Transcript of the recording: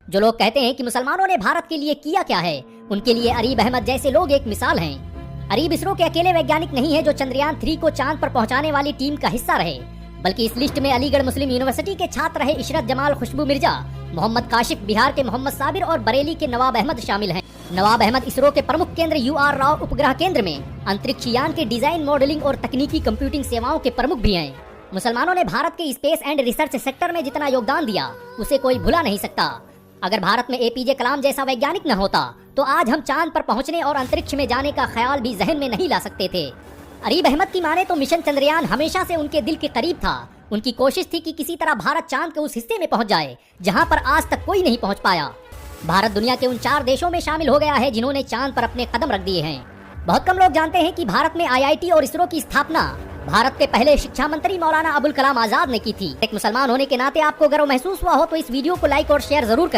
जो लोग कहते हैं कि मुसलमानों ने भारत के लिए किया क्या है, उनके लिए अरीब अहमद जैसे लोग एक मिसाल हैं। अरीब इसरो के अकेले वैज्ञानिक नहीं है जो चंद्रयान 3 को चांद पर पहुंचाने वाली टीम का हिस्सा रहे, बल्कि इस लिस्ट में अलीगढ़ मुस्लिम यूनिवर्सिटी के छात्र रहे इशरत जमाल, खुशबू मिर्जा, मोहम्मद काशिफ, बिहार के मोहम्मद साबिर और बरेली के नवाब अहमद शामिल हैं। नवाब अहमद इसरो के प्रमुख केंद्र UR राव उपग्रह केंद्र में अंतरिक्ष यान के डिजाइन, मॉडलिंग और तकनीकी कंप्यूटिंग सेवाओं के प्रमुख भी हैं। मुसलमानों ने भारत के स्पेस एंड रिसर्च सेक्टर में जितना योगदान दिया उसे कोई भुला नहीं सकता। अगर भारत में APJ कलाम जैसा वैज्ञानिक न होता तो आज हम चांद पर पहुंचने और अंतरिक्ष में जाने का ख्याल भी जहन में नहीं ला सकते थे। अरीब अहमद की माने तो मिशन चंद्रयान हमेशा से उनके दिल के करीब था। उनकी कोशिश थी कि किसी तरह भारत चांद के उस हिस्से में पहुंच जाए जहां पर आज तक कोई नहीं पहुंच पाया। भारत दुनिया के उन 4 देशों में शामिल हो गया है जिन्होंने चांद पर अपने कदम रख दिए हैं। बहुत कम लोग जानते हैं कि भारत में IIT और इसरो की स्थापना भारत के पहले शिक्षा मंत्री मौलाना अबुल कलाम आजाद ने की थी। एक मुसलमान होने के नाते आपको गर्व महसूस हुआ हो तो इस वीडियो को लाइक और शेयर जरूर करें।